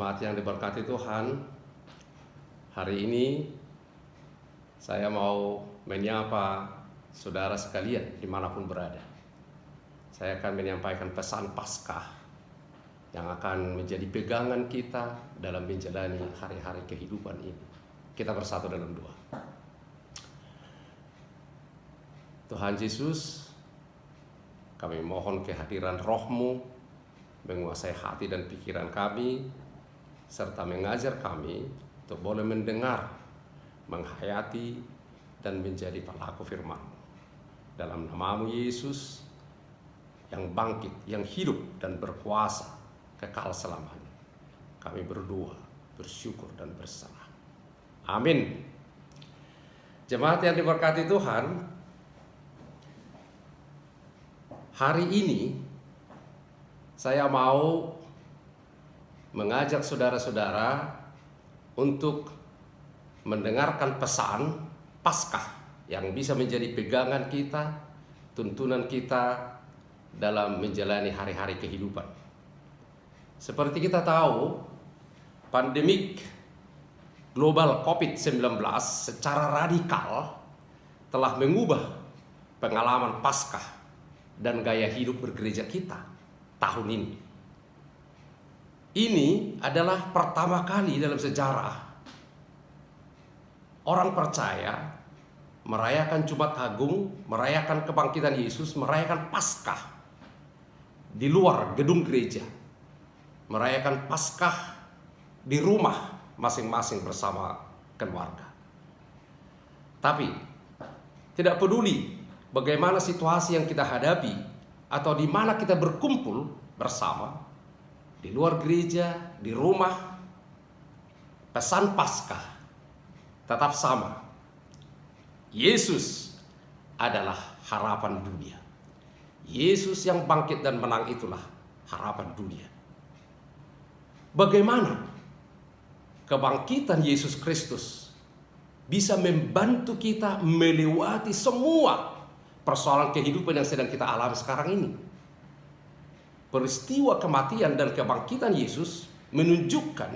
Jemaat yang diberkati Tuhan, hari ini saya mau menyapa saudara sekalian dimanapun berada. Saya akan menyampaikan pesan Paskah yang akan menjadi pegangan kita dalam menjalani hari-hari kehidupan ini. Kita bersatu dalam doa. Tuhan Yesus, kami mohon kehadiran Roh-Mu menguasai hati dan pikiran kami, serta mengajar kami untuk boleh mendengar, menghayati, dan menjadi pelaku firman-Mu. Dalam nama-Mu Yesus, yang bangkit, yang hidup dan berkuasa kekal selamanya, kami berdoa, bersyukur, dan berserah. Amin. Jemaat yang diberkati Tuhan, hari ini saya mau mengajak saudara-saudara untuk mendengarkan pesan Paskah yang bisa menjadi pegangan kita, tuntunan kita dalam menjalani hari-hari kehidupan. Seperti kita tahu, pandemik global COVID-19 secara radikal telah mengubah pengalaman Paskah dan gaya hidup bergereja kita tahun ini. Ini adalah pertama kali dalam sejarah orang percaya merayakan Jumat Agung, merayakan kebangkitan Yesus, merayakan Paskah di luar gedung gereja, merayakan Paskah di rumah masing-masing bersama keluarga. Tapi tidak peduli bagaimana situasi yang kita hadapi atau di mana kita berkumpul bersama, di luar gereja, di rumah, pesan Paskah tetap sama. Yesus adalah harapan dunia. Yesus yang bangkit dan menang itulah harapan dunia. Bagaimana kebangkitan Yesus Kristus bisa membantu kita melewati semua persoalan kehidupan yang sedang kita alami sekarang ini? Peristiwa kematian dan kebangkitan Yesus menunjukkan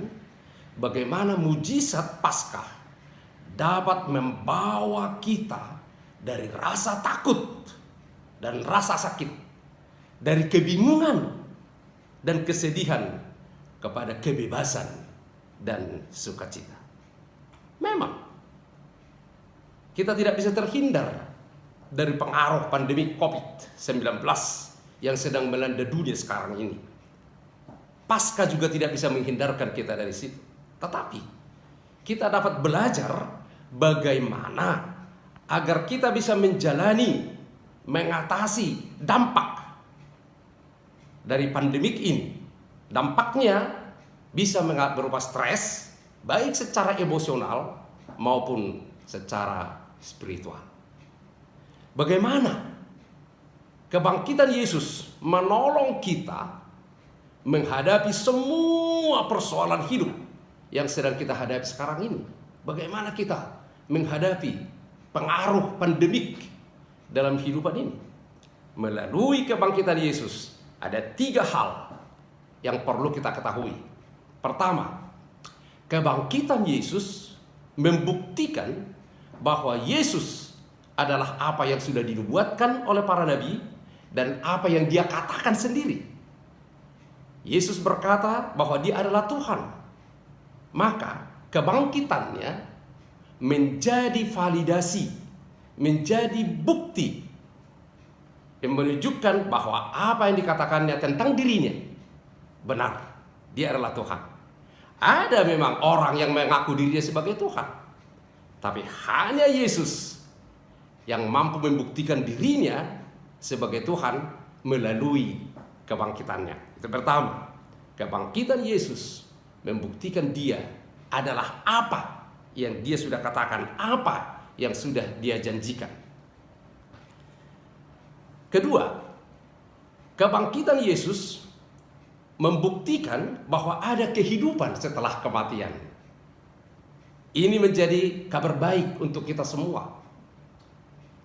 bagaimana mujizat Paskah dapat membawa kita dari rasa takut dan rasa sakit, dari kebingungan dan kesedihan kepada kebebasan dan sukacita. Memang kita tidak bisa terhindar dari pengaruh pandemi COVID-19 yang sedang melanda dunia sekarang ini. Paskah juga tidak bisa menghindarkan kita dari situ. Tetapi kita dapat belajar bagaimana agar kita bisa menjalani, mengatasi dampak dari pandemik ini. Dampaknya bisa berupa stres, baik secara emosional maupun secara spiritual. Bagaimana kebangkitan Yesus menolong kita menghadapi semua persoalan hidup yang sedang kita hadapi sekarang ini. Bagaimana kita menghadapi pengaruh pandemik dalam kehidupan ini. Melalui kebangkitan Yesus ada 3 hal yang perlu kita ketahui. Pertama, kebangkitan Yesus membuktikan bahwa Yesus adalah apa yang sudah dinubuatkan oleh para nabi dan apa yang Dia katakan sendiri. Yesus berkata bahwa Dia adalah Tuhan. Maka kebangkitannya menjadi validasi, menjadi bukti yang menunjukkan bahwa apa yang dikatakannya tentang dirinya benar. Dia adalah Tuhan. Ada memang orang yang mengaku dirinya sebagai Tuhan, tapi hanya Yesus yang mampu membuktikan dirinya sebagai Tuhan melalui kebangkitannya. Itu pertama, kebangkitan Yesus membuktikan Dia adalah apa yang Dia sudah katakan, apa yang sudah Dia janjikan. Kedua, kebangkitan Yesus membuktikan bahwa ada kehidupan setelah kematian. Ini menjadi kabar baik untuk kita semua.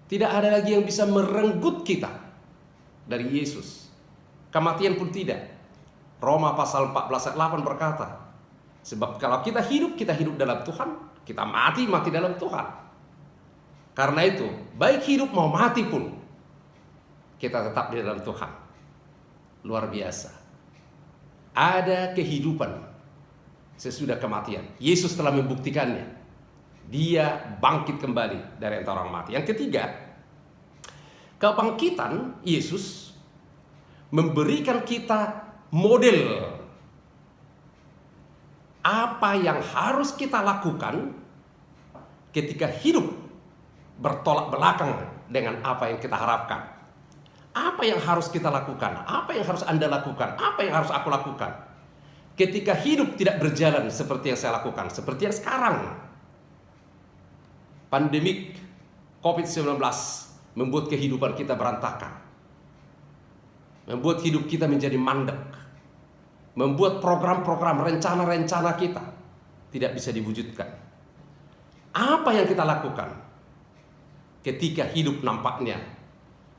Tidak ada lagi yang bisa merenggut kita dari Yesus. Kematian pun tidak. Roma pasal 14 ayat 8 berkata Sebab kalau kita hidup dalam Tuhan, kita mati dalam Tuhan. Karena itu, baik hidup mau mati pun, kita tetap di dalam Tuhan. Luar biasa. Ada kehidupan sesudah kematian. Yesus telah membuktikannya. Dia bangkit kembali dari antara orang mati. Yang ketiga, kebangkitan Yesus memberikan kita model apa yang harus kita lakukan ketika hidup bertolak belakang dengan apa yang kita harapkan. Apa yang harus kita lakukan? Apa yang harus Anda lakukan? Apa yang harus aku lakukan ketika hidup tidak berjalan seperti yang saya lakukan, seperti yang sekarang? Pandemik COVID-19 membuat kehidupan kita berantakan, membuat hidup kita menjadi mandek, membuat program-program, rencana-rencana kita tidak bisa diwujudkan. Apa yang kita lakukan ketika hidup nampaknya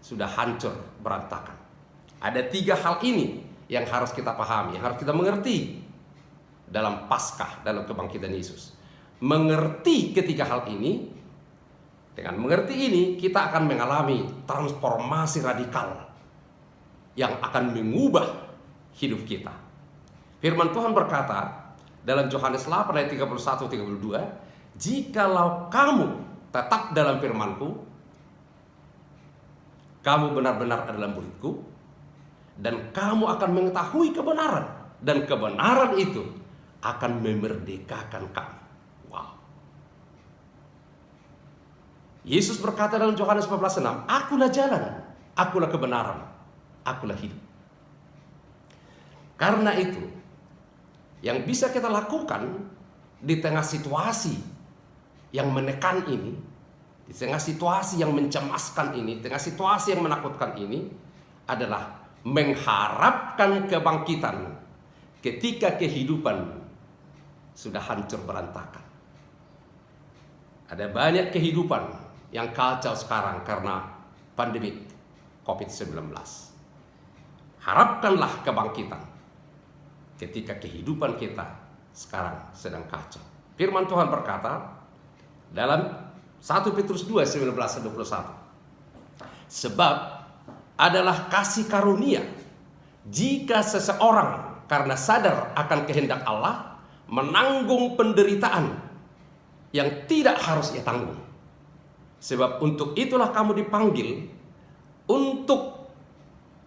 sudah hancur berantakan? Ada 3 hal ini yang harus kita pahami, yang harus kita mengerti dalam Paskah, dalam kebangkitan Yesus. Mengerti ketiga hal ini, dengan mengerti ini kita akan mengalami transformasi radikal yang akan mengubah hidup kita. Firman Tuhan berkata dalam Yohanes 8 ayat 31-32, "Jikalau kamu tetap dalam firman-Ku, kamu benar-benar adalah murid-Ku, dan kamu akan mengetahui kebenaran, dan kebenaran itu akan memerdekakan kamu." Wow. Yesus berkata dalam Yohanes 14:6, "Akulah jalan, akulah kebenaran, akulah hidup." Karena itu, yang bisa kita lakukan di tengah situasi yang menekan ini, di tengah situasi yang mencemaskan ini, di tengah situasi yang menakutkan ini, adalah mengharapkan kebangkitan ketika kehidupan sudah hancur berantakan. Ada banyak kehidupan yang kacau sekarang karena pandemi COVID-19. Harapkanlah kebangkitan ketika kehidupan kita sekarang sedang kacau. Firman Tuhan berkata dalam 1 Petrus 2, 19-21, "Sebab adalah kasih karunia jika seseorang karena sadar akan kehendak Allah menanggung penderitaan yang tidak harus ia tanggung. Sebab untuk itulah kamu dipanggil, untuk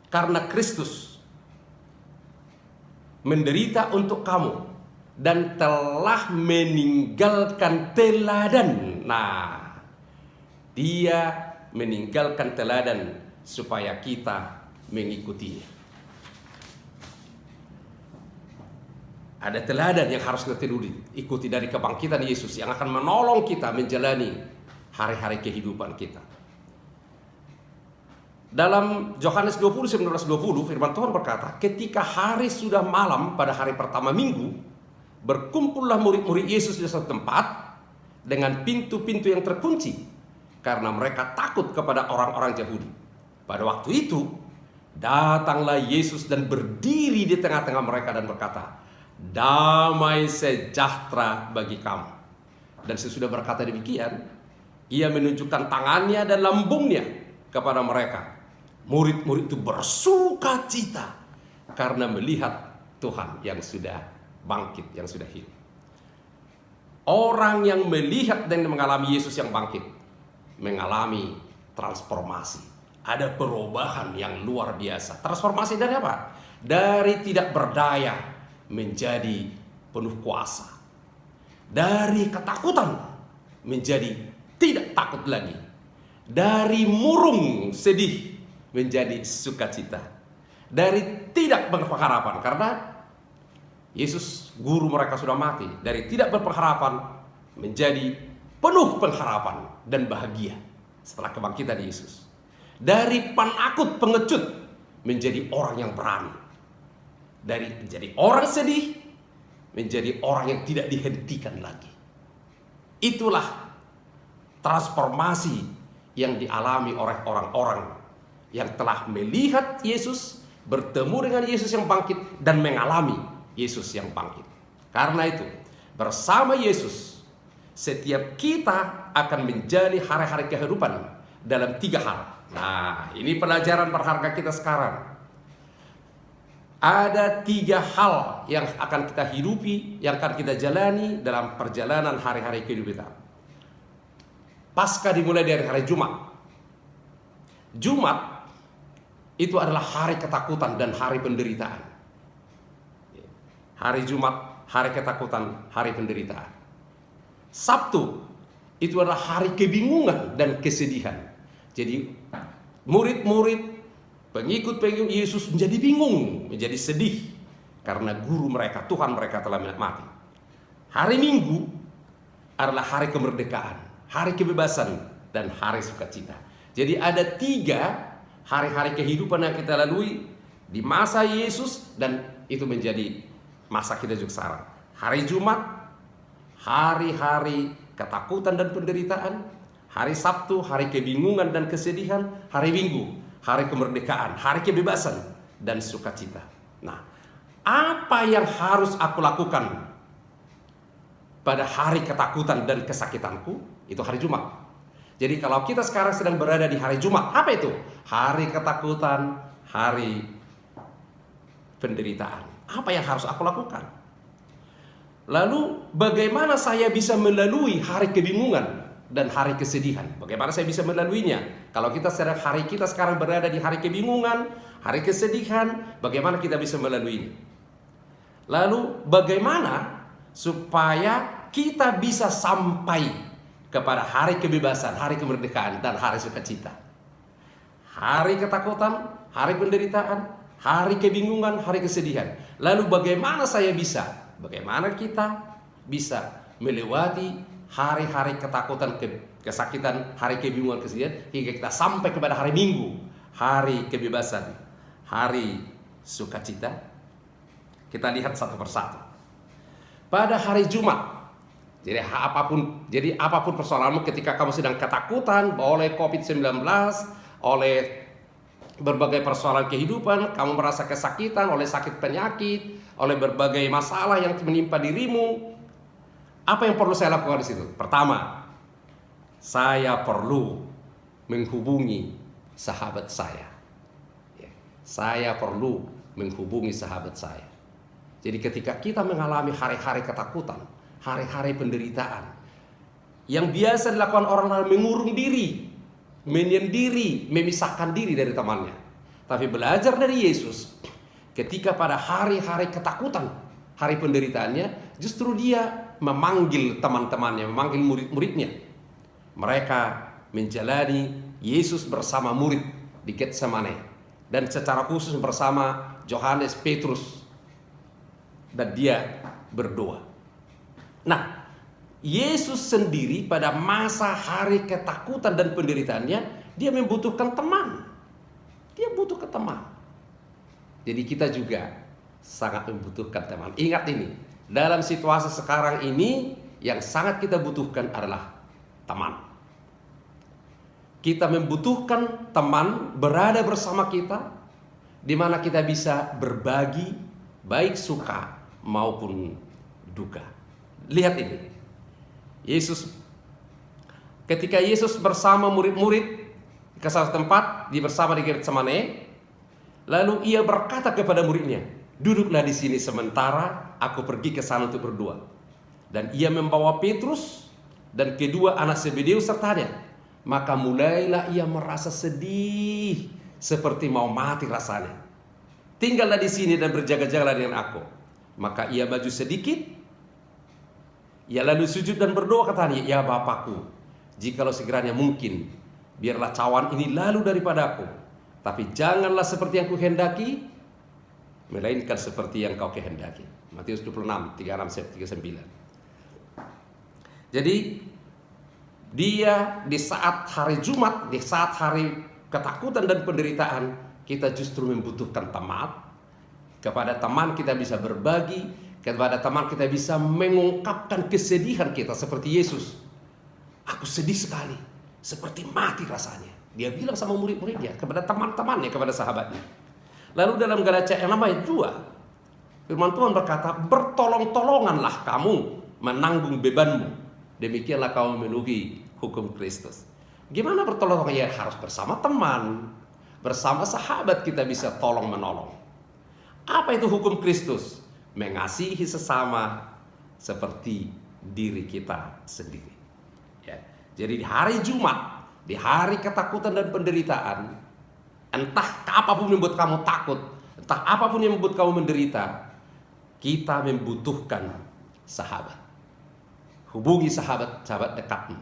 karena Kristus menderita untuk kamu dan telah meninggalkan teladan." Nah, dia meninggalkan teladan supaya kita mengikutinya. Ada teladan yang harus kita ikuti dari kebangkitan Yesus yang akan menolong kita menjalani hari-hari kehidupan kita. Dalam Yohanes 20, 19-20, firman Tuhan berkata, "Ketika hari sudah malam pada hari pertama minggu, berkumpullah murid-murid Yesus di satu tempat dengan pintu-pintu yang terkunci, karena mereka takut kepada orang-orang Yahudi. Pada waktu itu, datanglah Yesus dan berdiri di tengah-tengah mereka dan berkata, 'Damai sejahtera bagi kamu.' Dan sesudah berkata demikian, ia menunjukkan tangannya dan lambungnya kepada mereka. Murid-murid itu bersuka cita karena melihat Tuhan yang sudah bangkit, yang sudah hidup. Orang yang melihat dan mengalami Yesus yang bangkit mengalami transformasi. Ada perubahan yang luar biasa. Transformasi dari apa? Dari tidak berdaya menjadi penuh kuasa. Dari ketakutan menjadi tidak takut lagi. Dari murung sedih menjadi sukacita. Dari tidak berpengharapan, karena Yesus guru mereka sudah mati. Dari tidak berpengharapan menjadi penuh pengharapan dan bahagia setelah kebangkitan Yesus. Dari penakut pengecut menjadi orang yang berani. Dari menjadi orang sedih menjadi orang yang tidak dihentikan lagi. Itulah transformasi yang dialami oleh orang-orang yang telah melihat Yesus, bertemu dengan Yesus yang bangkit, dan mengalami Yesus yang bangkit. Karena itu, bersama Yesus, setiap kita akan menjadi hari-hari kehidupan dalam 3 hal. Nah, ini pelajaran berharga kita sekarang. Ada 3 hal yang akan kita hidupi, yang akan kita jalani dalam perjalanan hari-hari kehidupan kita. Pasca dimulai dari hari Jumat. Jumat itu adalah hari ketakutan dan hari penderitaan. Hari Jumat, hari ketakutan, hari penderitaan. Sabtu itu adalah hari kebingungan dan kesedihan. Jadi murid-murid, pengikut-pengikut Yesus menjadi bingung, menjadi sedih karena guru mereka, Tuhan mereka telah mati. Hari Minggu adalah hari kemerdekaan, hari kebebasan, dan hari sukacita. Jadi ada 3 hari-hari kehidupan yang kita lalui di masa Yesus, dan itu menjadi masa kita juga sekarang. Hari Jumat, hari-hari ketakutan dan penderitaan. Hari Sabtu, hari kebingungan dan kesedihan. Hari Minggu, hari kemerdekaan, hari kebebasan dan sukacita. Nah, apa yang harus aku lakukan pada hari ketakutan dan kesakitanku? Itu hari Jumat. Jadi kalau kita sekarang sedang berada di hari Jumat, apa itu? Hari ketakutan, hari penderitaan. Apa yang harus aku lakukan? Lalu bagaimana saya bisa melalui hari kebingungan dan hari kesedihan? Bagaimana saya bisa melaluinya? Kalau kita sekarang berada di hari kebingungan, hari kesedihan, bagaimana kita bisa melaluinya? Lalu bagaimana supaya kita bisa sampai kepada hari kebebasan, hari kemerdekaan, dan hari sukacita? Hari ketakutan, hari penderitaan, hari kebingungan, hari kesedihan. Lalu bagaimana bagaimana kita bisa melewati hari-hari ketakutan, kesakitan, hari kebingungan, kesedihan, hingga kita sampai kepada hari Minggu, hari kebebasan, hari sukacita? Kita lihat satu persatu. Pada hari Jumat, jadi apapun persoalanmu, ketika kamu sedang ketakutan oleh COVID-19, oleh berbagai persoalan kehidupan, kamu merasa kesakitan oleh sakit penyakit, oleh berbagai masalah yang menimpa dirimu, apa yang perlu saya lakukan di situ? Pertama, saya perlu menghubungi sahabat saya. Saya perlu menghubungi sahabat saya. Jadi ketika kita mengalami hari-hari ketakutan, hari-hari penderitaan, yang biasa dilakukan orang lain mengurung diri, menyendiri, memisahkan diri dari temannya. Tapi belajar dari Yesus, ketika pada hari-hari ketakutan, hari penderitaannya, justru dia memanggil teman-temannya, memanggil murid-muridnya. Mereka menjalani Yesus bersama murid di Getsemane, dan secara khusus bersama Yohanes, Petrus, dan dia berdoa. Nah, Yesus sendiri pada masa hari ketakutan dan penderitaannya, dia membutuhkan teman. Dia butuhkan teman. Jadi kita juga sangat membutuhkan teman. Ingat ini, dalam situasi sekarang ini yang sangat kita butuhkan adalah teman. Kita membutuhkan teman berada bersama kita, di mana kita bisa berbagi baik suka maupun duka. Lihat ini, ketika Yesus bersama murid-murid ke satu tempat bersama di Getsemane, lalu ia berkata kepada muridnya, "Duduklah di sini sementara aku pergi ke sana untuk berdoa." Dan ia membawa Petrus dan kedua anak Zebedeus sertanya. Maka mulailah ia merasa sedih, seperti mau mati rasanya. "Tinggallah di sini dan berjaga-jagalah dengan aku." Maka ia maju sedikit. Ia lalu sujud dan berdoa, katanya, "Ya Bapakku, jikalau sekiranya mungkin, biarlah cawan ini lalu daripadaku. Tapi janganlah seperti yang kuhendaki, melainkan seperti yang kau kehendaki." Matius 26, 36-39. Jadi dia di saat hari Jumat, di saat hari ketakutan dan penderitaan, kita justru membutuhkan teman. Kepada teman kita bisa berbagi, kepada teman kita bisa mengungkapkan kesedihan kita seperti Yesus. "Aku sedih sekali, seperti mati rasanya." Dia bilang sama murid-muridnya, kepada teman-temannya, kepada sahabatnya. Lalu dalam Galatia 6 ayat 2, Firman Tuhan berkata, bertolong-tolonganlah kamu menanggung bebanmu. Demikianlah kamu memenuhi hukum Kristus. Gimana bertolong-tolongan? Ya harus bersama teman, bersama sahabat kita bisa tolong-menolong. Apa itu hukum Kristus? Mengasihi sesama seperti diri kita sendiri. Ya. Jadi di hari Jumat, di hari ketakutan dan penderitaan, entah apapun yang membuat kamu takut, entah apapun yang membuat kamu menderita, kita membutuhkan sahabat. Hubungi sahabat-sahabat dekatmu,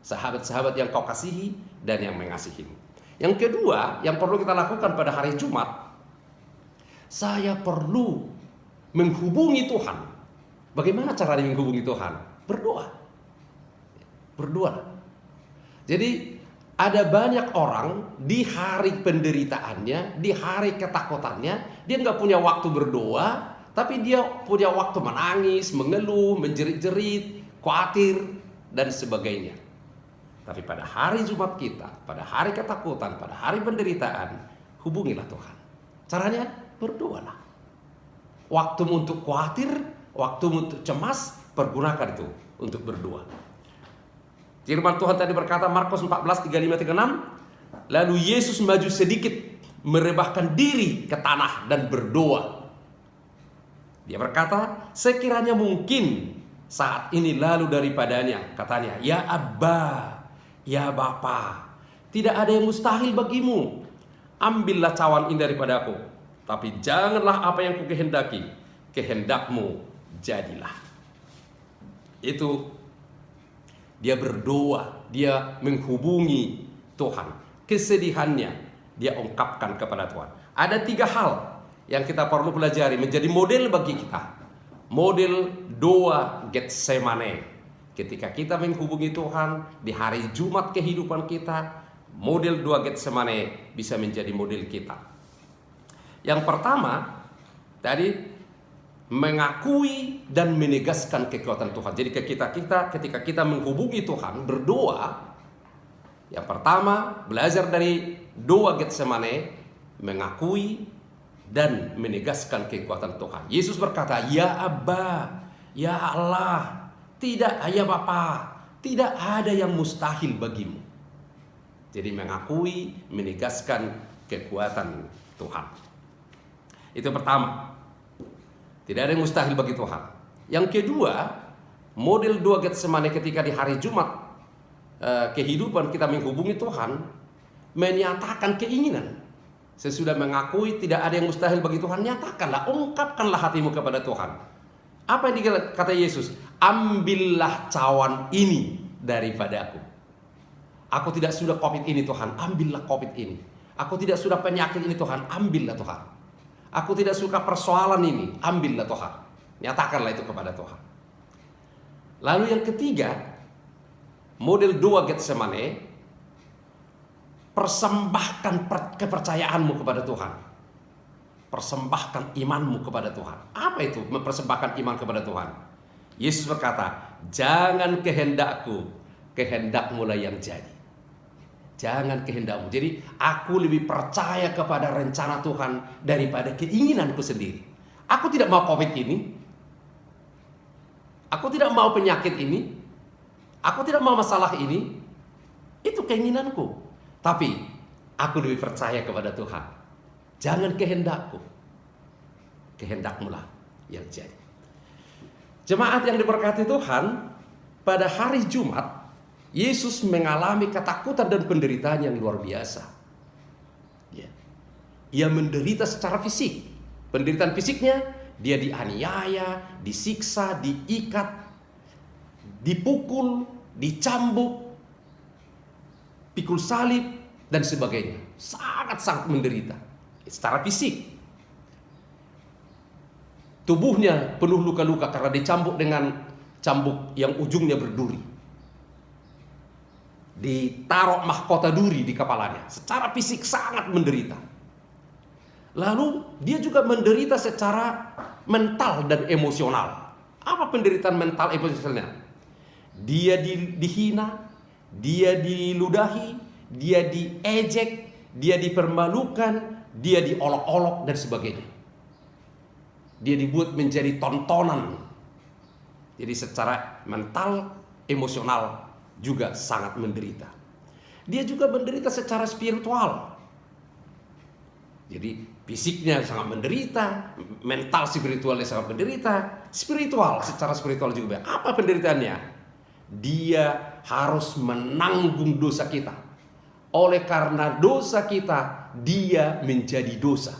sahabat-sahabat yang kau kasihi dan yang mengasihimu. Yang kedua, yang perlu kita lakukan pada hari Jumat, saya perlu menghubungi Tuhan. Bagaimana caranya menghubungi Tuhan? Berdoa. Berdoa. Jadi ada banyak orang di hari penderitaannya, di hari ketakutannya, dia nggak punya waktu berdoa, tapi dia punya waktu menangis, mengeluh, menjerit-jerit, khawatir, dan sebagainya. Tapi pada hari Jumat kita, pada hari ketakutan, pada hari penderitaan, hubungilah Tuhan. Caranya berdoalah. Waktu untuk khawatir, waktu untuk cemas, pergunakan itu untuk berdoa. Firman Tuhan tadi berkata, Markus 14, 35-36, lalu Yesus maju sedikit, merebahkan diri ke tanah dan berdoa. Dia berkata, sekiranya mungkin saat ini lalu daripadanya, katanya, ya Abba, ya Bapa, tidak ada yang mustahil bagimu. Ambillah cawan ini daripadaku, tapi janganlah apa yang kukehendaki, kehendakmu jadilah. Itu dia berdoa, dia menghubungi Tuhan. Kesedihannya dia ungkapkan kepada Tuhan. Ada 3 hal yang kita perlu pelajari menjadi model bagi kita. Model doa Getsemane. Ketika kita menghubungi Tuhan di hari Jumat kehidupan kita, model doa Getsemane bisa menjadi model kita. Yang pertama, tadi mengakui dan menegaskan kekuatan Tuhan. Jadi ketika kita menghubungi Tuhan, berdoa, yang pertama belajar dari doa Getsemane, mengakui dan menegaskan kekuatan Tuhan. Yesus berkata, ya Abba, ya Allah, tidak, ya Bapa, tidak ada yang mustahil bagimu. Jadi mengakui, menegaskan kekuatan Tuhan. Itu pertama. Tidak ada yang mustahil bagi Tuhan. Yang kedua, model doa Getsemane ketika di hari Jumat kehidupan kita menghubungi Tuhan, menyatakan keinginan. Sesudah mengakui tidak ada yang mustahil bagi Tuhan, nyatakanlah, ungkapkanlah hatimu kepada Tuhan. Apa yang dikata Yesus? Ambillah cawan ini daripadaku. Aku tidak sudah COVID ini Tuhan, ambillah COVID ini. Aku tidak sudah penyakit ini Tuhan, ambillah Tuhan. Aku tidak suka persoalan ini, ambillah Tuhan. Nyatakanlah itu kepada Tuhan. Lalu yang ketiga, model doa Getsemane, persembahkan kepercayaanmu kepada Tuhan. Persembahkan imanmu kepada Tuhan. Apa itu mempersembahkan iman kepada Tuhan? Yesus berkata, jangan kehendakku, kehendakmu lah yang jadi. Jangan kehendakmu. Jadi aku lebih percaya kepada rencana Tuhan daripada keinginanku sendiri. Aku tidak mau COVID ini. Aku tidak mau penyakit ini. Aku tidak mau masalah ini. Itu keinginanku. Tapi aku lebih percaya kepada Tuhan. Jangan kehendakku, kehendakmu lah yang jadi. Jemaat yang diberkati Tuhan, pada hari Jumat Yesus mengalami ketakutan dan penderitaan yang luar biasa. Ia menderita secara fisik. Penderitaan fisiknya, dia dianiaya, disiksa, diikat, dipukul, dicambuk, pikul salib, dan sebagainya. Sangat-sangat menderita secara fisik. Tubuhnya penuh luka-luka karena dicambuk dengan cambuk yang ujungnya berduri. Ditaruh mahkota duri di kepalanya. Secara fisik sangat menderita. Lalu dia juga menderita secara mental dan emosional. Apa penderitaan mental emosionalnya? Dia dihina, dia diludahi, dia diejek, dia dipermalukan, dia diolok-olok dan sebagainya. Dia dibuat menjadi tontonan. Jadi secara mental, emosional juga sangat menderita. Dia juga menderita secara spiritual. Jadi fisiknya sangat menderita, mental spiritualnya sangat menderita, secara spiritual juga. Apa penderitaannya? Dia harus menanggung dosa kita. Oleh karena dosa kita, dia menjadi dosa.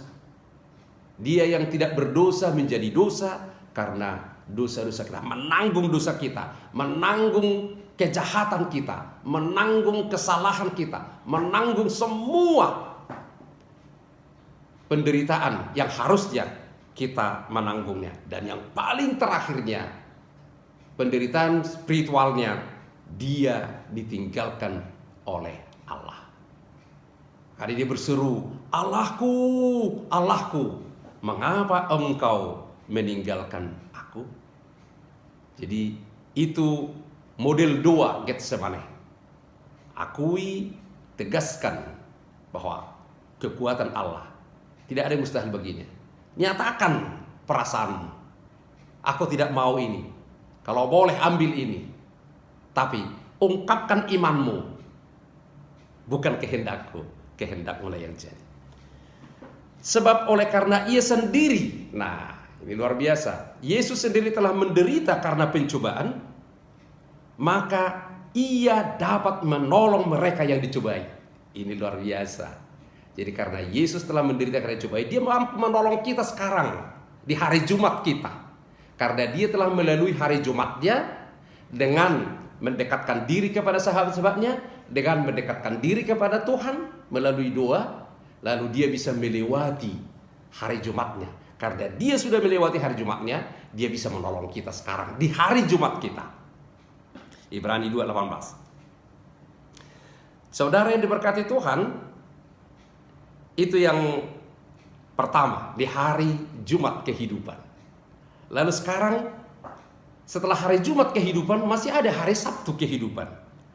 Dia yang tidak berdosa menjadi dosa karena dosa-dosa kita. Menanggung dosa kita, menanggung kejahatan kita, menanggung kesalahan kita, menanggung semua penderitaan yang harusnya kita menanggungnya. Dan yang paling terakhirnya, penderitaan spiritualnya, dia ditinggalkan oleh Allah. Karena dia berseru, Allahku, Allahku, mengapa engkau meninggalkan aku? Jadi itu model doa Getsemane. Akui, tegaskan bahwa kekuatan Allah tidak ada yang mustahil baginya. Nyatakan perasaanmu. Aku tidak mau ini. Kalau boleh ambil ini. Tapi ungkapkan imanmu. Bukan kehendakku, kehendakmu lah yang jadi. Sebab oleh karena ia sendiri, nah ini luar biasa, Yesus sendiri telah menderita karena pencobaan, maka ia dapat menolong mereka yang dicobai. Ini luar biasa. Jadi karena Yesus telah menderita karena dicobai, dia mampu menolong kita sekarang di hari Jumat kita. Karena dia telah melalui hari Jumatnya dengan mendekatkan diri kepada sahabat-sahabatnya, dengan mendekatkan diri kepada Tuhan melalui doa, lalu dia bisa melewati hari Jumatnya. Karena dia sudah melewati hari Jumatnya, dia bisa menolong kita sekarang di hari Jumat kita. Ibrani 2:18. Saudara yang diberkati Tuhan, itu yang pertama, di hari Jumat kehidupan. Lalu sekarang setelah hari Jumat kehidupan, masih ada hari Sabtu kehidupan.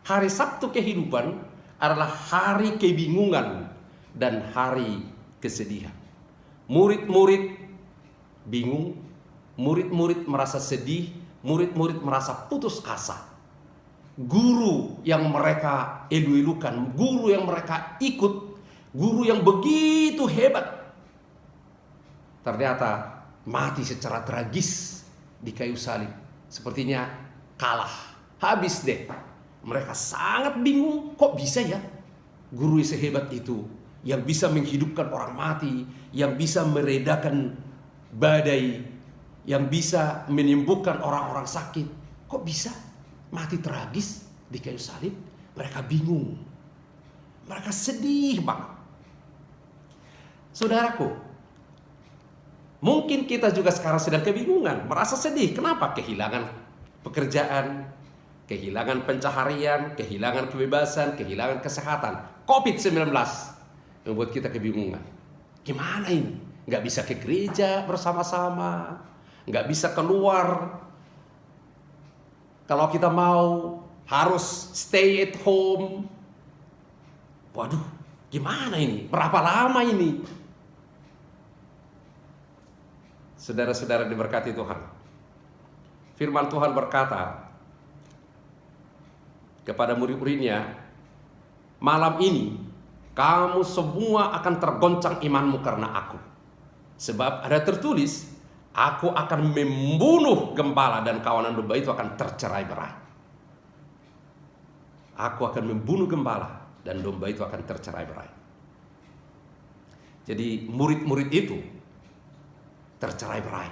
Hari Sabtu kehidupan adalah hari kebingungan dan hari kesedihan. Murid-murid bingung, murid-murid merasa sedih, murid-murid merasa putus asa. Guru yang mereka elu-elukan, guru yang mereka ikut, guru yang begitu hebat, ternyata mati secara tragis di kayu salib. Sepertinya kalah, habis deh. Mereka sangat bingung, kok bisa ya guru sehebat itu, yang bisa menghidupkan orang mati, yang bisa meredakan badai, yang bisa menyembuhkan orang-orang sakit, kok bisa mati tragis di kayu salib? Mereka bingung, mereka sedih banget. Saudaraku, mungkin kita juga sekarang sedang kebingungan, merasa sedih. Kenapa? Kehilangan pekerjaan, kehilangan pencaharian, kehilangan kebebasan, kehilangan kesehatan. COVID-19 membuat kita kebingungan. Gimana ini? Nggak bisa ke gereja bersama-sama, nggak bisa keluar. Kalau kita mau, harus stay at home. Waduh, gimana ini? Berapa lama ini? Saudara-saudara diberkati Tuhan, firman Tuhan berkata kepada murid-muridnya, malam ini kamu semua akan tergoncang imanmu karena aku. Sebab ada tertulis, aku akan membunuh gembala dan kawanan domba itu akan tercerai-berai. Aku akan membunuh gembala dan domba itu akan tercerai-berai. Jadi murid-murid itu tercerai-berai.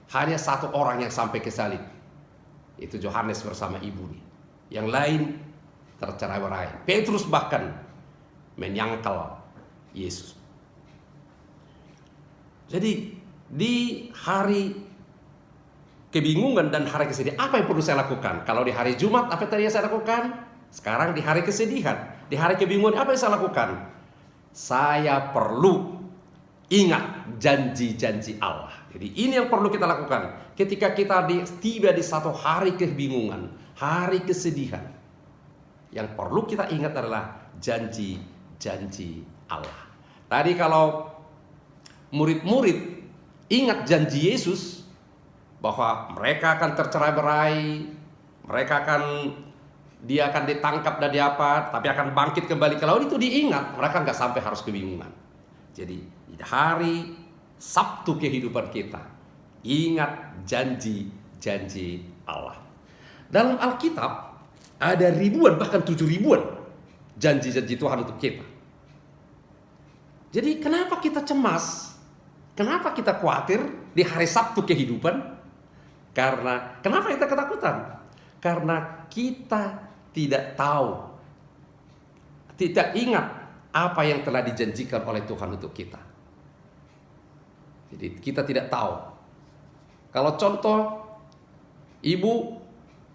Hanya satu orang yang sampai ke salib, itu Yohanes bersama ibunya. Yang lain tercerai-berai. Petrus bahkan menyangkal Yesus. Jadi di hari kebingungan dan hari kesedihan, apa yang perlu saya lakukan? Kalau di hari Jumat, apa tadi yang saya lakukan? Sekarang di hari kesedihan, di hari kebingungan, apa yang saya lakukan? Saya perlu ingat janji-janji Allah. Jadi ini yang perlu kita lakukan ketika kita tiba di satu hari kebingungan, hari kesedihan. Yang perlu kita ingat adalah janji-janji Allah. Tadi kalau murid-murid Ingat janji Yesus bahwa mereka akan tercerai-berai, dia akan ditangkap dan tapi akan bangkit kembali ke laut. Itu diingat, mereka nggak sampai harus kebingungan. Jadi di hari Sabtu kehidupan kita, ingat janji-janji Allah. Dalam Alkitab ada ribuan, bahkan 7.000-an janji-janji Tuhan untuk kita. Jadi kenapa kita cemas? Kenapa kita khawatir di hari Sabtu kehidupan? Kenapa kita ketakutan? Karena kita tidak tahu, tidak ingat apa yang telah dijanjikan oleh Tuhan untuk kita. Jadi kita tidak tahu. Kalau contoh, ibu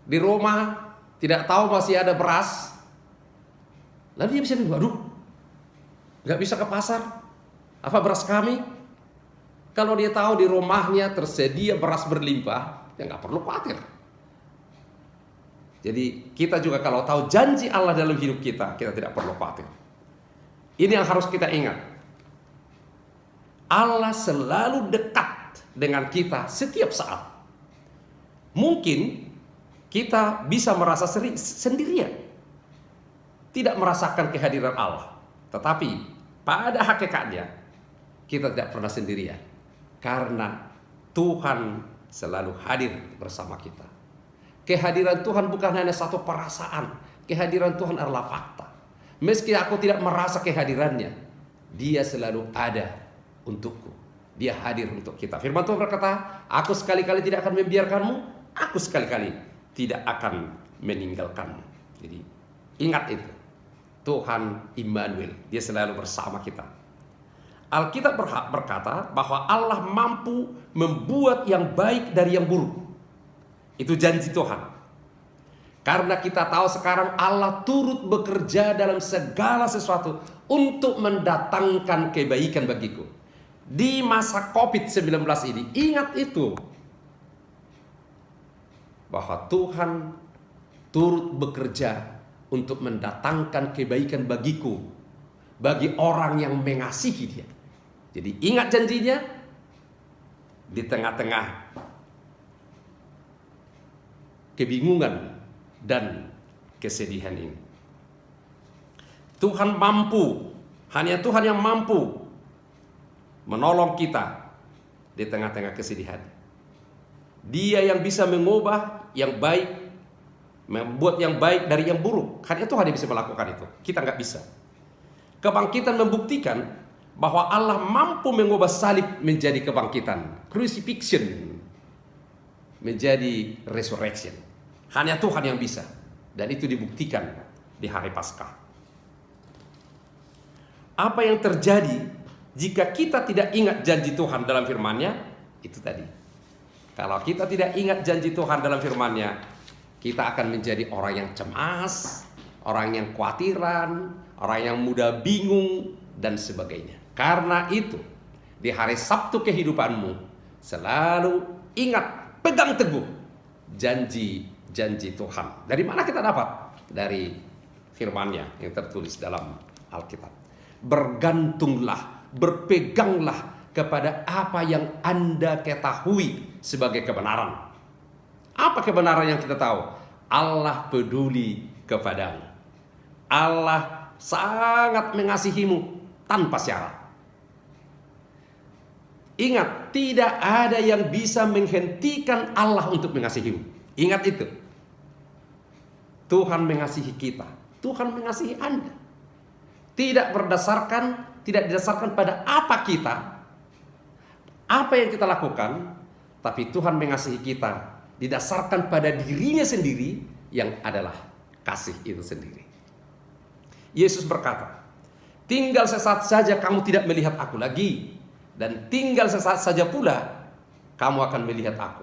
di rumah tidak tahu masih ada beras, lalu dia bisa bilang, aduh, nggak bisa ke pasar, apa beras kami? Kalau dia tahu di rumahnya tersedia beras berlimpah, ya nggak perlu khawatir. Jadi kita juga kalau tahu janji Allah dalam hidup kita tidak perlu khawatir. Ini yang harus kita ingat. Allah selalu dekat dengan kita setiap saat. Mungkin kita bisa merasa sendirian, tidak merasakan kehadiran Allah. Tetapi pada hakikatnya kita tidak pernah sendirian, karena Tuhan selalu hadir bersama kita. Kehadiran Tuhan bukan hanya satu perasaan, kehadiran Tuhan adalah fakta. Meski aku tidak merasa kehadirannya, Dia selalu ada untukku. Dia hadir untuk kita. Firman Tuhan berkata, aku sekali-kali tidak akan membiarkanmu, aku sekali-kali tidak akan meninggalkanmu. Jadi ingat itu, Tuhan Immanuel, Dia selalu bersama kita. Alkitab berkata bahwa Allah mampu membuat yang baik dari yang buruk. Itu janji Tuhan. Karena kita tahu sekarang Allah turut bekerja dalam segala sesuatu untuk mendatangkan kebaikan bagiku. Di masa COVID-19 ini, ingat itu, bahwa Tuhan turut bekerja untuk mendatangkan kebaikan bagiku, bagi orang yang mengasihi Dia. Jadi ingat janjinya di tengah-tengah kebingungan dan kesedihan ini. Tuhan mampu, hanya Tuhan yang mampu menolong kita di tengah-tengah kesedihan. Dia yang bisa mengubah yang baik, membuat yang baik dari yang buruk. Hanya Tuhan yang bisa melakukan itu. Kita nggak bisa. Kebangkitan membuktikan bahwa Allah mampu mengubah salib menjadi kebangkitan, crucifixion menjadi resurrection. Hanya Tuhan yang bisa, dan itu dibuktikan di hari Paskah. Apa yang terjadi jika kita tidak ingat janji Tuhan dalam firman-Nya? Itu tadi. Kalau kita tidak ingat janji Tuhan dalam firman-Nya, kita akan menjadi orang yang cemas, orang yang khawatiran, orang yang mudah bingung, dan sebagainya. Karena itu, di hari Sabtu kehidupanmu, selalu ingat, pegang teguh janji Tuhan. Dari mana kita dapat? Dari firman-Nya yang tertulis dalam Alkitab. Bergantunglah, berpeganglah kepada apa yang Anda ketahui sebagai kebenaran. Apa kebenaran yang kita tahu? Allah peduli kepadamu. Allah sangat mengasihimu tanpa syarat. Ingat, tidak ada yang bisa menghentikan Allah untuk mengasihimu. Ingat itu. Tuhan mengasihi kita. Tuhan mengasihi Anda. Tidak didasarkan pada apa yang kita lakukan, tapi Tuhan mengasihi kita didasarkan pada dirinya sendiri yang adalah kasih itu sendiri. Yesus berkata, tinggal sesaat saja kamu tidak melihat aku lagi, dan tinggal sesaat saja pula kamu akan melihat aku.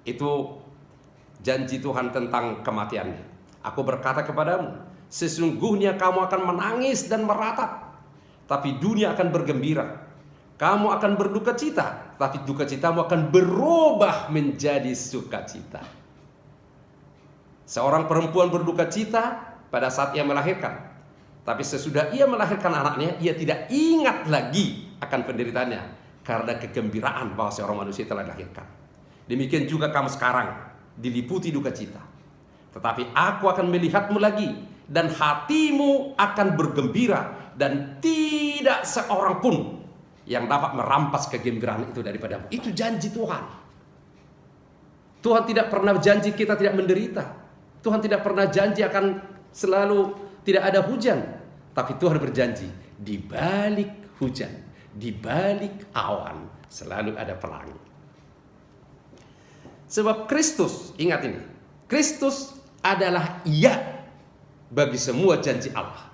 Itu janji Tuhan tentang kematiannya. Aku berkata kepadamu, sesungguhnya kamu akan menangis dan meratap, tapi dunia akan bergembira. Kamu akan berduka cita, tapi duka citamu akan berubah menjadi sukacita. Seorang perempuan berduka cita pada saat ia melahirkan, tapi sesudah ia melahirkan anaknya, ia tidak ingat lagi akan penderitaannya, karena kegembiraan bahwa seorang manusia telah dilahirkan. Demikian juga kamu sekarang diliputi duka cita. Tetapi aku akan melihatmu lagi dan hatimu akan bergembira dan tidak seorang pun yang dapat merampas kegembiraan itu daripadamu. Itu janji Tuhan. Tuhan tidak pernah janji kita tidak menderita. Tuhan tidak pernah janji akan selalu tidak ada hujan. Tapi Tuhan berjanji di balik hujan, di balik awan selalu ada pelangi. Sebab Kristus, ingat ini, Kristus adalah iya bagi semua janji Allah.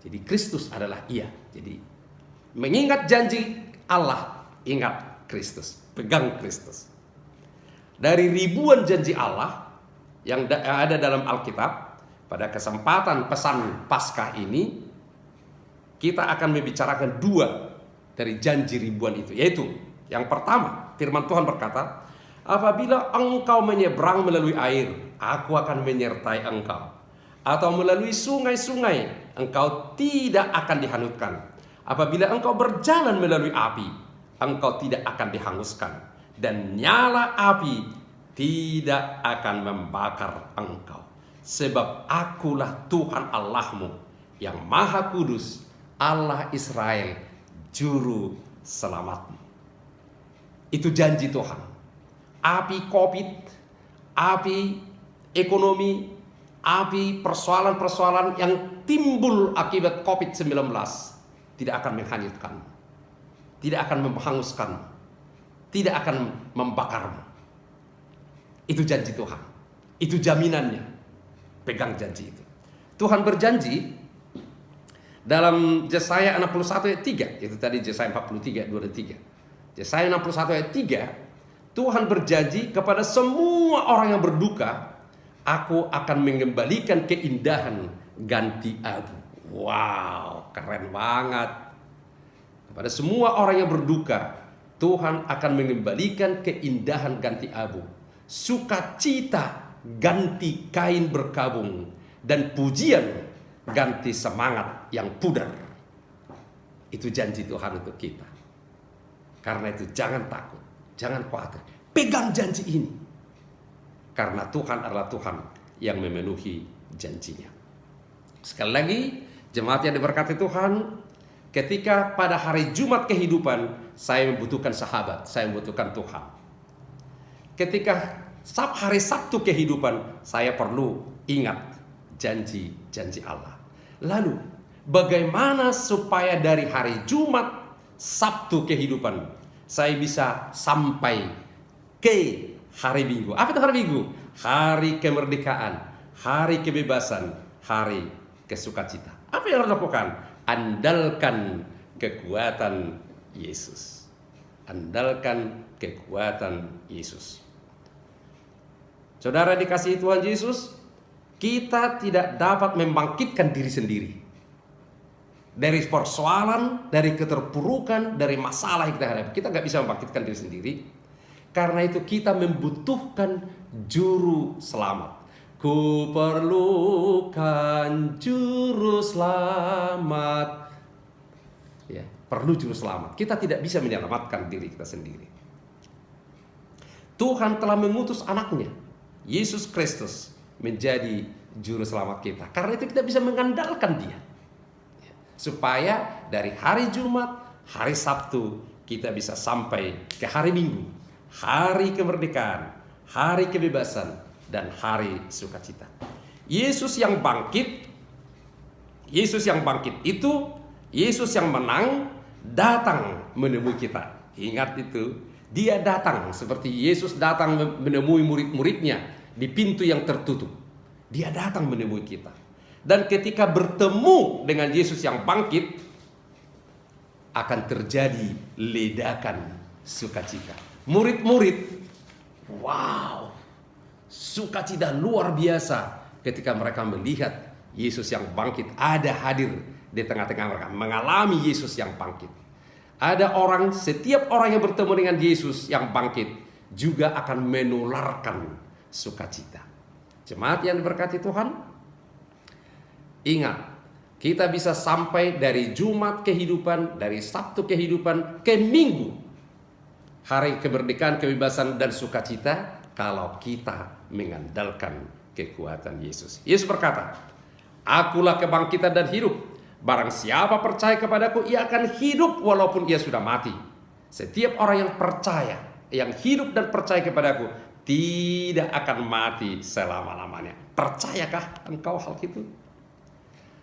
Jadi Kristus adalah iya. Jadi mengingat janji Allah, ingat Kristus, pegang Kristus. Dari ribuan janji Allah yang ada dalam Alkitab, pada kesempatan pesan Paskah ini kita akan membicarakan dua dari janji ribuan itu, yaitu yang pertama, firman Tuhan berkata, apabila engkau menyeberang melalui air, aku akan menyertai engkau. Atau melalui sungai-sungai, engkau tidak akan dihanyutkan. Apabila engkau berjalan melalui api, engkau tidak akan dihanguskan. Dan nyala api tidak akan membakar engkau. Sebab akulah Tuhan Allahmu yang Maha Kudus, Allah Israel, Juru Selamatmu. Itu janji Tuhan. Api COVID, api ekonomi, api persoalan-persoalan yang timbul akibat COVID-19 tidak akan menghanyutkanmu, tidak akan menghanguskanmu, tidak akan membakarmu. Itu janji Tuhan. Itu jaminannya. Pegang janji itu. Tuhan berjanji dalam Yesaya 61 ayat 3. Itu tadi Yesaya 43, 2 dan 3. Yesaya 61 ayat 3. Tuhan berjanji kepada semua orang yang berduka, aku akan mengembalikan keindahan ganti abu. Wow, keren banget. Kepada semua orang yang berduka, Tuhan akan mengembalikan keindahan ganti abu. Sukacita ganti kain berkabung, dan pujian ganti semangat yang pudar. Itu janji Tuhan untuk kita. Karena itu jangan takut, jangan khawatir, pegang janji ini. Karena Tuhan adalah Tuhan yang memenuhi janjinya. Sekali lagi, jemaat yang diberkati Tuhan, ketika pada hari Jumat kehidupan saya membutuhkan sahabat, saya membutuhkan Tuhan. Ketika hari Sabtu kehidupan, saya perlu ingat janji-janji Allah. Lalu, bagaimana supaya dari hari Jumat, Sabtu kehidupan, saya bisa sampai ke hari Minggu? Apa itu hari Minggu? Hari kemerdekaan, hari kebebasan, hari kesukacita. Apa yang harus dilakukan? Andalkan kekuatan Yesus. Andalkan kekuatan Yesus. Saudara dikasihi Tuhan Yesus, kita tidak dapat membangkitkan diri sendiri dari persoalan, dari keterpurukan, dari masalah yang kita hadapi. Kita nggak bisa membangkitkan diri sendiri. Karena itu kita membutuhkan juru selamat. Ku perlukan juru selamat. Ya, perlu juru selamat. Kita tidak bisa menyelamatkan diri kita sendiri. Tuhan telah mengutus anaknya, Yesus Kristus, menjadi juru selamat kita. Karena itu kita bisa mengandalkan dia. Supaya dari hari Jumat, hari Sabtu, kita bisa sampai ke hari Minggu, hari kemerdekaan, hari kebebasan, dan hari sukacita. Yesus yang bangkit itu, Yesus yang menang, datang menemui kita. Ingat itu, dia datang seperti Yesus datang menemui murid-muridnya di pintu yang tertutup. Dia datang menemui kita. Dan ketika bertemu dengan Yesus yang bangkit, akan terjadi ledakan sukacita. Murid-murid, wow, sukacita luar biasa ketika mereka melihat Yesus yang bangkit ada hadir di tengah-tengah mereka, mengalami Yesus yang bangkit. Ada orang, setiap orang yang bertemu dengan Yesus yang bangkit juga akan menularkan sukacita. Jemaat yang diberkati Tuhan, ingat, kita bisa sampai dari Jumat kehidupan, dari Sabtu kehidupan ke Minggu, hari kemerdekaan, kebebasan, dan sukacita kalau kita mengandalkan kekuatan Yesus. Yesus berkata, "Akulah kebangkitan dan hidup. Barang siapa percaya kepadaku, ia akan hidup walaupun ia sudah mati. Setiap orang yang percaya, yang hidup dan percaya kepadaku, tidak akan mati selama-lamanya." Percayakah engkau hal itu?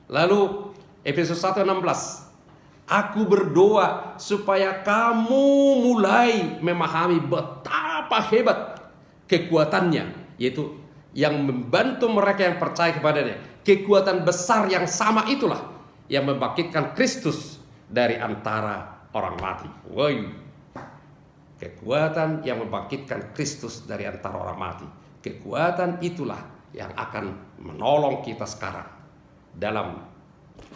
Lalu Efesus 1:16, "Aku berdoa supaya kamu mulai memahami betapa hebat kekuatannya," yaitu yang membantu mereka yang percaya kepadanya. Kekuatan besar yang sama itulah yang membangkitkan Kristus dari antara orang mati. Woi, kekuatan yang membangkitkan Kristus dari antara orang mati. Kekuatan itulah yang akan menolong kita sekarang dalam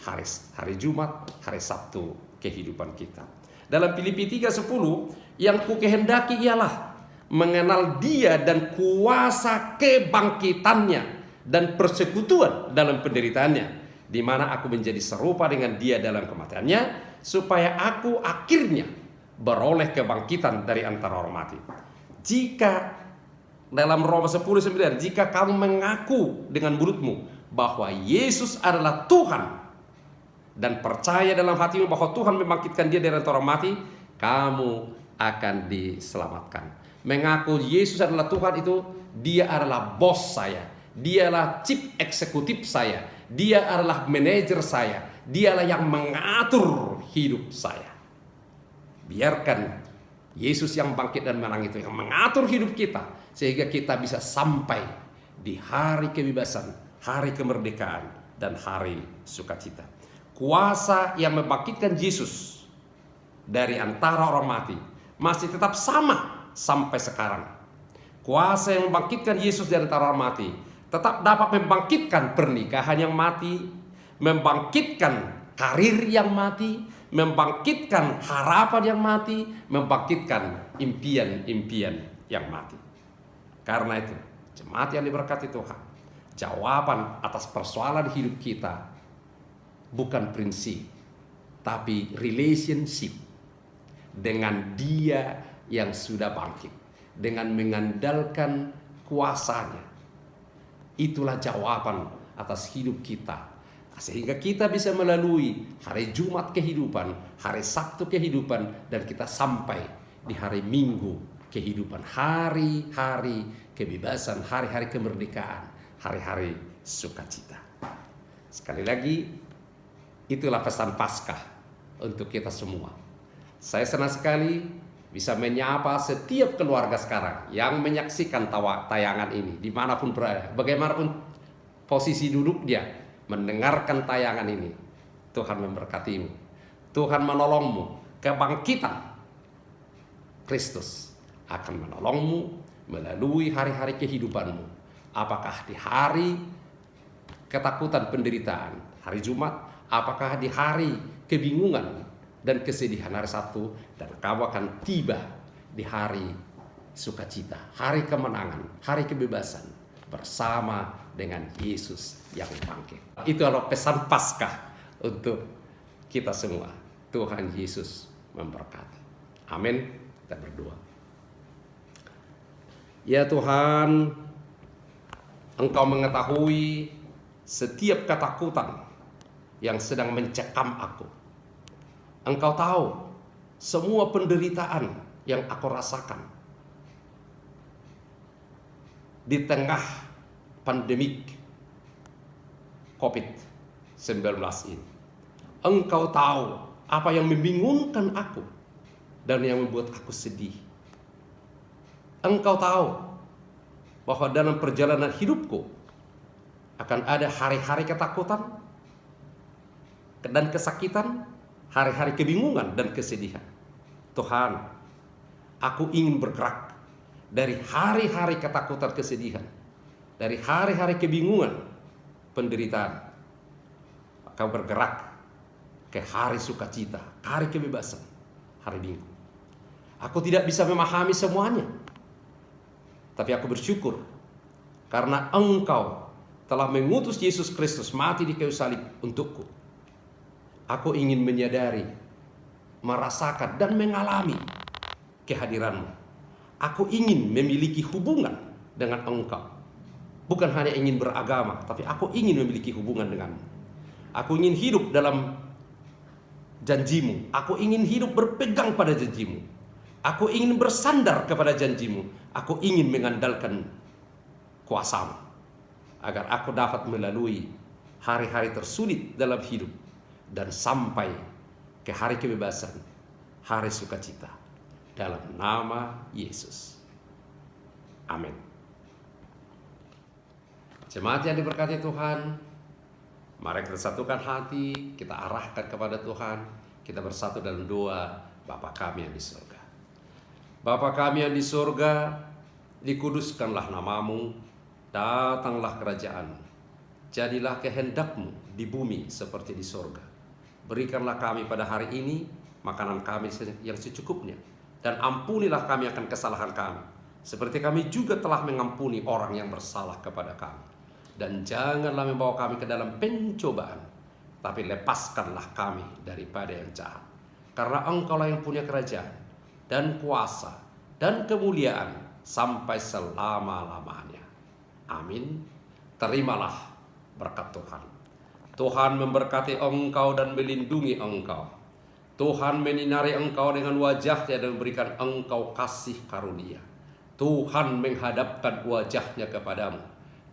hari Jumat, hari Sabtu kehidupan kita. Dalam Filipi 3:10, "Yang kukehendaki ialah mengenal Dia dan kuasa kebangkitannya dan persekutuan dalam penderitaannya, di mana aku menjadi serupa dengan Dia dalam kematiannya, supaya aku akhirnya beroleh kebangkitan dari antara orang mati." Jika dalam Roma 10:9, "Jika kamu mengaku dengan mulutmu bahwa Yesus adalah Tuhan dan percaya dalam hatimu bahwa Tuhan membangkitkan Dia dari antara orang mati, kamu akan diselamatkan." Mengaku Yesus adalah Tuhan itu, Dia adalah bos saya, Dia adalah chief eksekutif saya, Dia adalah manajer saya, Dialah yang mengatur hidup saya. Biarkan Yesus yang bangkit dan menang itu yang mengatur hidup kita, sehingga kita bisa sampai di hari kebebasan, hari kemerdekaan, dan hari sukacita. Kuasa yang membangkitkan Yesus dari antara orang mati masih tetap sama sampai sekarang. Kuasa yang membangkitkan Yesus dari antara orang mati tetap dapat membangkitkan pernikahan yang mati, membangkitkan karir yang mati, membangkitkan harapan yang mati, membangkitkan impian-impian yang mati. Karena itu, jemaat yang diberkati Tuhan, jawaban atas persoalan hidup kita bukan prinsip, tapi relationship dengan Dia yang sudah bangkit, dengan mengandalkan kuasanya. Itulah jawaban atas hidup kita, sehingga kita bisa melalui hari Jumat kehidupan, hari Sabtu kehidupan, dan kita sampai di hari Minggu kehidupan, hari-hari kebebasan, hari-hari kemerdekaan, hari-hari sukacita. Sekali lagi, itulah pesan Paskah untuk kita semua. Saya senang sekali bisa menyapa setiap keluarga sekarang yang menyaksikan tayangan ini, dimanapun berada, bagaimanapun posisi duduk dia, mendengarkan tayangan ini. Tuhan memberkatimu, Tuhan menolongmu. Kebangkitan Kristus akan menolongmu melalui hari-hari kehidupanmu. Apakah di hari ketakutan penderitaan, hari Jumat, apakah di hari kebingungan dan kesedihan, hari Sabtu, dan kamu akan tiba di hari sukacita, hari kemenangan, hari kebebasan bersama dengan Yesus yang bangkit. Itu adalah pesan Paskah untuk kita semua. Tuhan Yesus memberkati. Amin. Kita berdoa. Ya Tuhan, Engkau mengetahui setiap ketakutan yang sedang mencekam aku. Engkau tahu semua penderitaan yang aku rasakan di tengah pandemik COVID-19 ini. Engkau tahu apa yang membingungkan aku dan yang membuat aku sedih. Engkau tahu bahwa dalam perjalanan hidupku akan ada hari-hari ketakutan dan kesakitan, hari-hari kebingungan dan kesedihan. Tuhan, aku ingin bergerak dari hari-hari ketakutan, kesedihan, dari hari-hari kebingungan, penderitaan. Kau bergerak ke hari sukacita, hari kebebasan, hari Minggu. Aku tidak bisa memahami semuanya, tapi aku bersyukur karena Engkau telah mengutus Yesus Kristus mati di kayu salib untukku. Aku ingin menyadari, merasakan, dan mengalami kehadiran-Mu. Aku ingin memiliki hubungan dengan Engkau. Bukan hanya ingin beragama, tapi aku ingin memiliki hubungan denganmu. Aku ingin hidup dalam janji-Mu. Aku ingin hidup berpegang pada janji-Mu. Aku ingin bersandar kepada janji-Mu. Aku ingin mengandalkan kuasa-Mu, agar aku dapat melalui hari-hari tersulit dalam hidup dan sampai ke hari kebebasan, hari sukacita. Dalam nama Yesus. Amin. Jemaat yang diberkati Tuhan, mari kita satukan hati, kita arahkan kepada Tuhan. Kita bersatu dalam doa. Bapa kami yang di surga. Bapa kami yang di surga, dikuduskanlah nama-Mu, datanglah kerajaan-Mu. Jadilah kehendak-Mu di bumi seperti di surga. Berikanlah kami pada hari ini makanan kami yang secukupnya. Dan ampunilah kami akan kesalahan kami, seperti kami juga telah mengampuni orang yang bersalah kepada kami. Dan janganlah membawa kami ke dalam pencobaan, tapi lepaskanlah kami daripada yang jahat. Karena Engkaulah yang punya kerajaan, dan kuasa, dan kemuliaan sampai selama-lamanya. Amin. Terimalah berkat Tuhan. Tuhan memberkati engkau dan melindungi engkau. Tuhan menyinari engkau dengan wajah-Nya dan memberikan engkau kasih karunia. Tuhan menghadapkan wajah-Nya kepadamu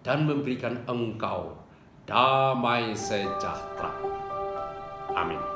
dan memberikan engkau damai sejahtera. Amin.